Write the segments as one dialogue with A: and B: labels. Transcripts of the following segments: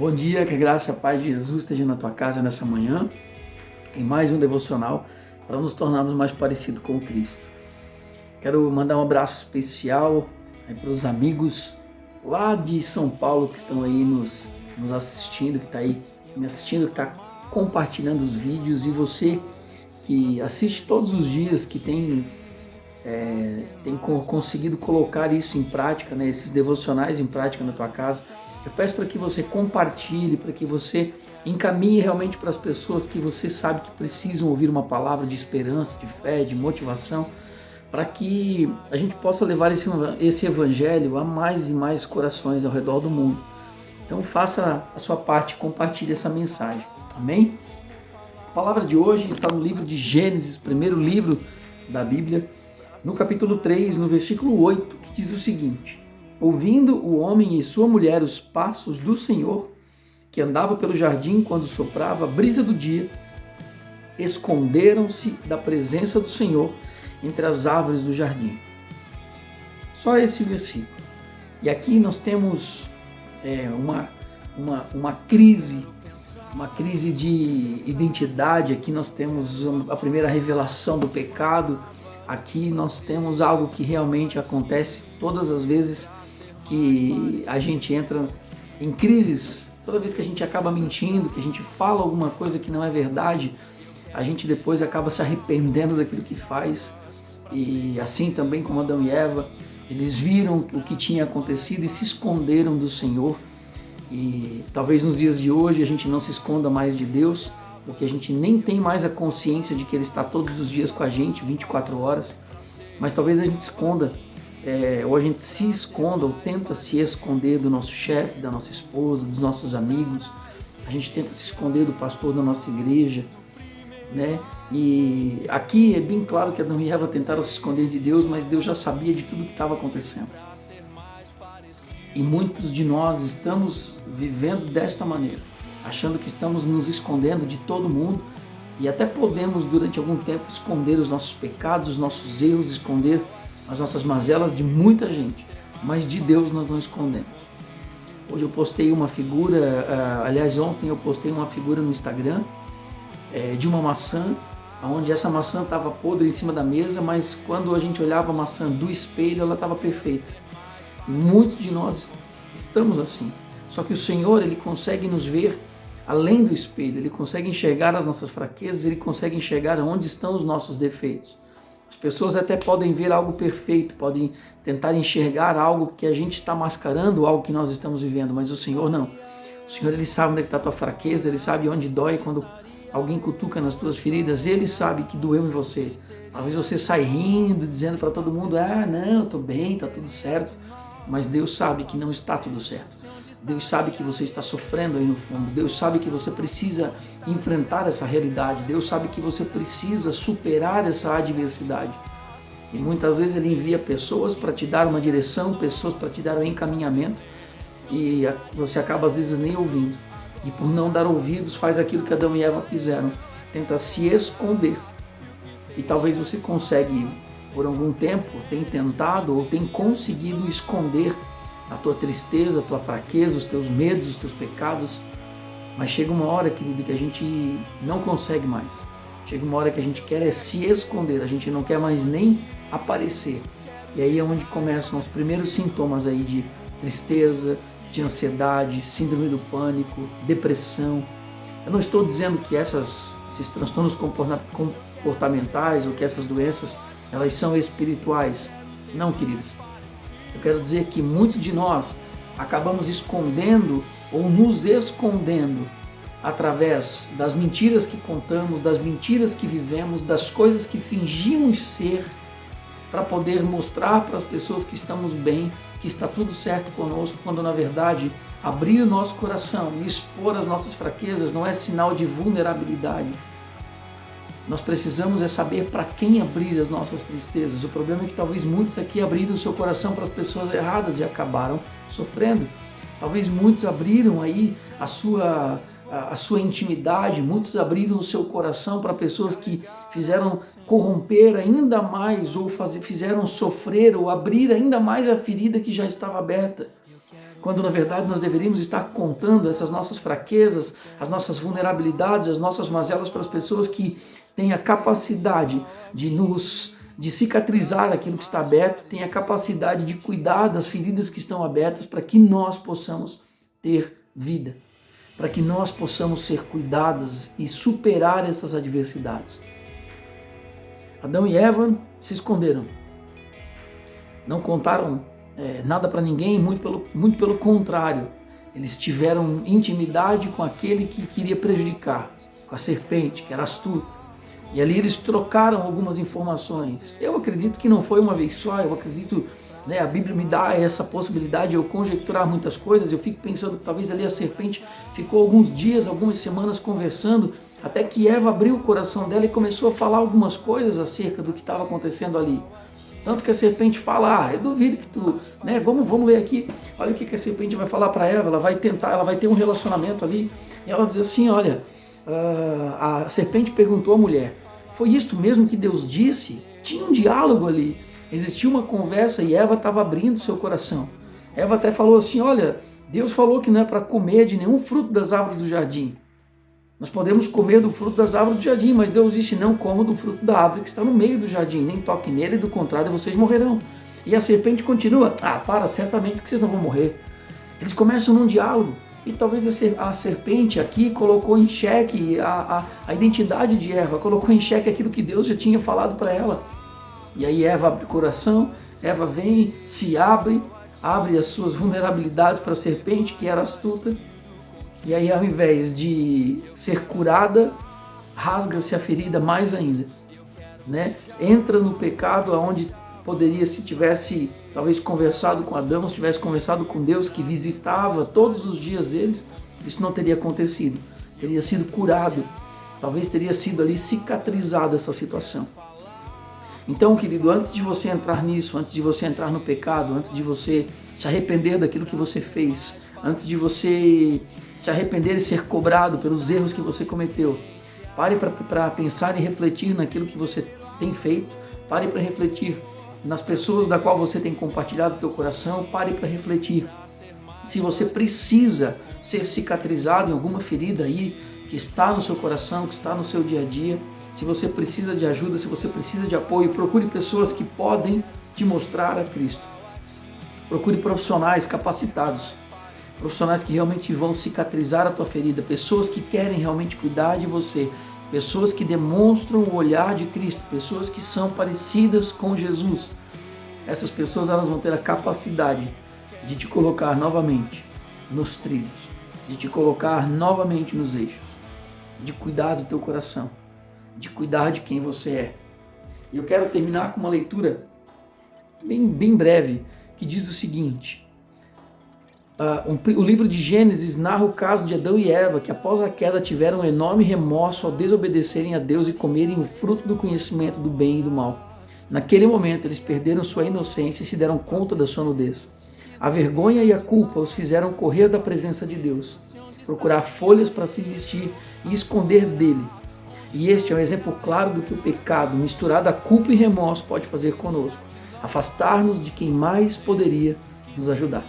A: Bom dia, que a graça e a paz de Jesus esteja na tua casa nessa manhã, em mais um devocional para nos tornarmos mais parecidos com Cristo. Quero mandar um abraço especial para os amigos lá de São Paulo que estão aí nos assistindo, que está aí me assistindo, que está compartilhando os vídeos, e você que assiste todos os dias, que tem conseguido colocar isso em prática, né, esses devocionais em prática na tua casa. Eu peço para que você compartilhe, para que você encaminhe realmente para as pessoas que você sabe que precisam ouvir uma palavra de esperança, de fé, de motivação, para que a gente possa levar esse evangelho a mais e mais corações ao redor do mundo. Então faça a sua parte, compartilhe essa mensagem. Amém? A palavra de hoje está no livro de Gênesis, primeiro livro da Bíblia, no capítulo 3, no versículo 8, que diz o seguinte: ouvindo o homem e sua mulher os passos do Senhor, que andava pelo jardim quando soprava a brisa do dia, esconderam-se da presença do Senhor entre as árvores do jardim. Só esse versículo. E aqui nós temos uma crise de identidade. Aqui nós temos a primeira revelação do pecado. Aqui nós temos algo que realmente acontece todas as vezes que a gente entra em crises. Toda vez que a gente acaba mentindo, que a gente fala alguma coisa que não é verdade, a gente depois acaba se arrependendo daquilo que faz. E assim também como Adão e Eva, eles viram o que tinha acontecido e se esconderam do Senhor. E talvez nos dias de hoje a gente não se esconda mais de Deus, porque a gente nem tem mais a consciência de que Ele está todos os dias com a gente, 24 horas. Mas talvez a gente esconda, ou a gente se esconda, ou tenta se esconder do nosso chefe, da nossa esposa, dos nossos amigos. A gente tenta se esconder do pastor da nossa igreja, né? E aqui é bem claro que Adão e Eva tentaram se esconder de Deus, mas Deus já sabia de tudo que estava acontecendo. E muitos de nós estamos vivendo desta maneira, achando que estamos nos escondendo de todo mundo, e até podemos durante algum tempo esconder os nossos pecados, os nossos erros, esconder as nossas mazelas de muita gente, mas de Deus nós não escondemos. Hoje eu postei uma figura, ontem eu postei uma figura no Instagram de uma maçã, onde essa maçã estava podre em cima da mesa, mas quando a gente olhava a maçã do espelho, ela estava perfeita. E muitos de nós estamos assim. Só que o Senhor, Ele consegue nos ver além do espelho, Ele consegue enxergar as nossas fraquezas, Ele consegue enxergar onde estão os nossos defeitos. As pessoas até podem ver algo perfeito, podem tentar enxergar algo que a gente está mascarando, algo que nós estamos vivendo, mas o Senhor não. O Senhor, Ele sabe onde está a tua fraqueza, Ele sabe onde dói quando alguém cutuca nas tuas feridas, Ele sabe que doeu em você. Talvez você saia rindo, dizendo para todo mundo, não, estou bem, está tudo certo, mas Deus sabe que não está tudo certo. Deus sabe que você está sofrendo aí no fundo. Deus sabe que você precisa enfrentar essa realidade. Deus sabe que você precisa superar essa adversidade. E muitas vezes Ele envia pessoas para te dar uma direção, pessoas para te dar um encaminhamento, e você acaba às vezes nem ouvindo. E por não dar ouvidos, faz aquilo que Adão e Eva fizeram. Tenta se esconder. E talvez você consegue, por algum tempo, tem tentado ou tem conseguido esconder a tua tristeza, a tua fraqueza, os teus medos, os teus pecados. Mas chega uma hora, querido, que a gente não consegue mais. Chega uma hora que a gente quer se esconder, a gente não quer mais nem aparecer. E aí é onde começam os primeiros sintomas aí de tristeza, de ansiedade, síndrome do pânico, depressão. Eu não estou dizendo que esses transtornos comportamentais ou que essas doenças elas são espirituais. Não, queridos. Eu quero dizer que muitos de nós acabamos escondendo ou nos escondendo através das mentiras que contamos, das mentiras que vivemos, das coisas que fingimos ser, para poder mostrar para as pessoas que estamos bem, que está tudo certo conosco, quando na verdade abrir o nosso coração e expor as nossas fraquezas não é sinal de vulnerabilidade. Nós precisamos saber para quem abrir as nossas tristezas. O problema é que talvez muitos aqui abriram o seu coração para as pessoas erradas e acabaram sofrendo. Talvez muitos abriram aí a sua intimidade, muitos abriram o seu coração para pessoas que fizeram corromper ainda mais, ou fizeram sofrer, ou abrir ainda mais a ferida que já estava aberta. quando na verdade nós deveríamos estar contando essas nossas fraquezas, as nossas vulnerabilidades, as nossas mazelas para as pessoas que têm a capacidade de cicatrizar aquilo que está aberto, têm a capacidade de cuidar das feridas que estão abertas para que nós possamos ter vida, para que nós possamos ser cuidados e superar essas adversidades. Adão e Eva se esconderam, não contaram nada para ninguém, muito pelo contrário, eles tiveram intimidade com aquele que queria prejudicar, com a serpente, que era astuta, e ali eles trocaram algumas informações. Eu acredito que não foi uma vez só, eu acredito, a Bíblia me dá essa possibilidade de eu conjecturar muitas coisas. Eu fico pensando que talvez ali a serpente ficou alguns dias, algumas semanas conversando, até que Eva abriu o coração dela e começou a falar algumas coisas acerca do que estava acontecendo ali. Tanto que a serpente fala, eu duvido que tu, vamos ler aqui, olha o que a serpente vai falar para Eva, ela vai ter um relacionamento ali, e ela diz assim, olha, a serpente perguntou à mulher, foi isto mesmo que Deus disse? Tinha um diálogo ali, existia uma conversa e Eva estava abrindo seu coração. Eva até falou assim, olha, Deus falou que não é para comer de nenhum fruto das árvores do jardim. Nós podemos comer do fruto das árvores do jardim, mas Deus disse, não coma do fruto da árvore que está no meio do jardim, nem toque nele, do contrário vocês morrerão. E a serpente continua, certamente que vocês não vão morrer. Eles começam num diálogo, e talvez a serpente aqui colocou em xeque a identidade de Eva, colocou em xeque aquilo que Deus já tinha falado para ela. E aí Eva abre o coração, Eva vem, se abre as suas vulnerabilidades para a serpente, que era astuta, e aí ao invés de ser curada, rasga-se a ferida mais ainda, Entra no pecado aonde poderia, se tivesse talvez conversado com Adão, se tivesse conversado com Deus, que visitava todos os dias eles, isso não teria acontecido, teria sido curado, talvez teria sido ali cicatrizado essa situação. Então, querido, antes de você entrar nisso, antes de você entrar no pecado, antes de você se arrepender daquilo que você fez, antes de você se arrepender e ser cobrado pelos erros que você cometeu, pare para pensar e refletir naquilo que você tem feito, pare para refletir nas pessoas da qual você tem compartilhado o teu coração, pare para refletir se você precisa ser cicatrizado em alguma ferida aí que está no seu coração, que está no seu dia a dia. Se você precisa de ajuda, se você precisa de apoio, procure pessoas que podem te mostrar a Cristo. Procure profissionais capacitados, profissionais que realmente vão cicatrizar a tua ferida, pessoas que querem realmente cuidar de você, pessoas que demonstram o olhar de Cristo, pessoas que são parecidas com Jesus. Essas pessoas elas vão ter a capacidade de te colocar novamente nos trilhos, de te colocar novamente nos eixos, de cuidar do teu coração, de cuidar de quem você é. E eu quero terminar com uma leitura bem breve, que diz o seguinte: o livro de Gênesis narra o caso de Adão e Eva, que após a queda tiveram um enorme remorso ao desobedecerem a Deus e comerem o fruto do conhecimento do bem e do mal. Naquele momento eles perderam sua inocência e se deram conta da sua nudez. A vergonha e a culpa os fizeram correr da presença de Deus, procurar folhas para se vestir e esconder dele. E este é um exemplo claro do que o pecado, misturado a culpa e remorso, pode fazer conosco. Afastar-nos de quem mais poderia nos ajudar.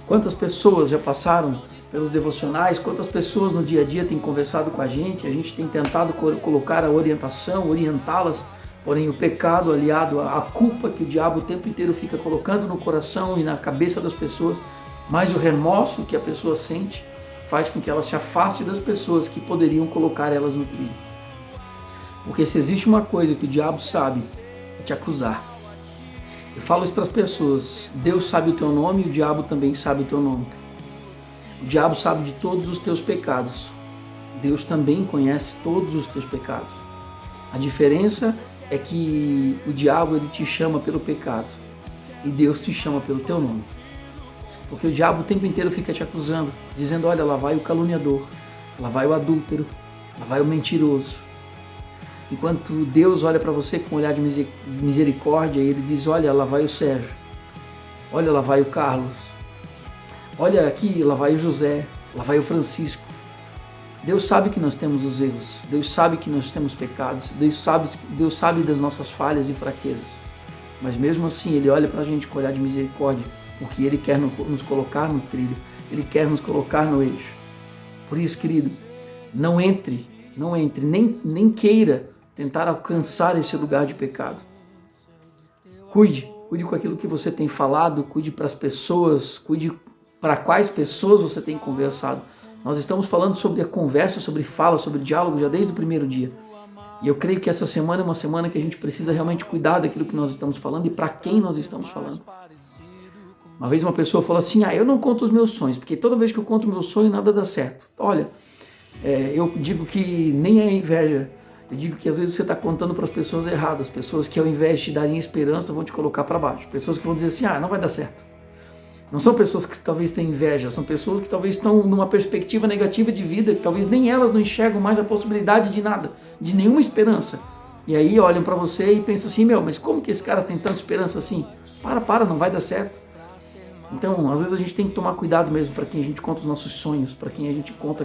A: Quantas pessoas já passaram pelos devocionais, quantas pessoas no dia a dia têm conversado com a gente tem tentado colocar a orientação, orientá-las, porém o pecado aliado à culpa que o diabo o tempo inteiro fica colocando no coração e na cabeça das pessoas, mais o remorso que a pessoa sente, faz com que ela se afaste das pessoas que poderiam colocar elas no trilho. Porque se existe uma coisa que o diabo sabe, é te acusar. Eu falo isso para as pessoas, Deus sabe o teu nome e o diabo também sabe o teu nome. O diabo sabe de todos os teus pecados. Deus também conhece todos os teus pecados. A diferença é que o diabo ele te chama pelo pecado e Deus te chama pelo teu nome. Porque o diabo o tempo inteiro fica te acusando, dizendo, olha, lá vai o caluniador, lá vai o adúltero, lá vai o mentiroso. Enquanto Deus olha para você com um olhar de misericórdia, ele diz, olha, lá vai o Sérgio, olha, lá vai o Carlos, olha aqui, lá vai o José, lá vai o Francisco. Deus sabe que nós temos os erros, Deus sabe que nós temos pecados, Deus sabe das nossas falhas e fraquezas. Mas mesmo assim, Ele olha para a gente com olhar de misericórdia porque Ele quer nos colocar no trilho, Ele quer nos colocar no eixo. Por isso, querido, não entre, nem queira tentar alcançar esse lugar de pecado. Cuide com aquilo que você tem falado, cuide para as pessoas, cuide para quais pessoas você tem conversado. Nós estamos falando sobre a conversa, sobre fala, sobre diálogo já desde o primeiro dia. E eu creio que essa semana é uma semana que a gente precisa realmente cuidar daquilo que nós estamos falando e para quem nós estamos falando. Uma vez uma pessoa falou assim, eu não conto os meus sonhos, porque toda vez que eu conto o meu sonho nada dá certo. Olha, eu digo que nem é inveja, eu digo que às vezes você está contando para as pessoas erradas, pessoas que ao invés de te darem esperança vão te colocar para baixo, pessoas que vão dizer assim, não vai dar certo. Não são pessoas que talvez tenham inveja, são pessoas que talvez estão numa perspectiva negativa de vida, que talvez nem elas não enxergam mais a possibilidade de nada, de nenhuma esperança. E aí olham para você e pensam assim, mas como que esse cara tem tanta esperança assim? Para, não vai dar certo. Então, às vezes a gente tem que tomar cuidado mesmo para quem a gente conta os nossos sonhos, para quem a gente conta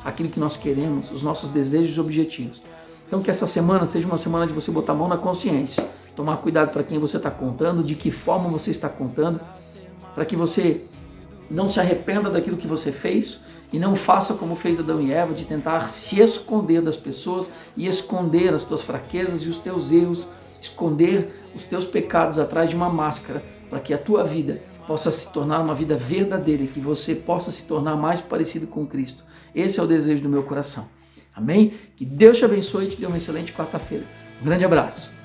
A: aquilo que nós queremos, os nossos desejos e objetivos. Então, que essa semana seja uma semana de você botar a mão na consciência, tomar cuidado para quem você está contando, de que forma você está contando, para que você não se arrependa daquilo que você fez e não faça como fez Adão e Eva, de tentar se esconder das pessoas e esconder as tuas fraquezas e os teus erros, esconder os teus pecados atrás de uma máscara, para que a tua vida possa se tornar uma vida verdadeira e que você possa se tornar mais parecido com Cristo. Esse é o desejo do meu coração. Amém? Que Deus te abençoe e te dê uma excelente quarta-feira. Um grande abraço.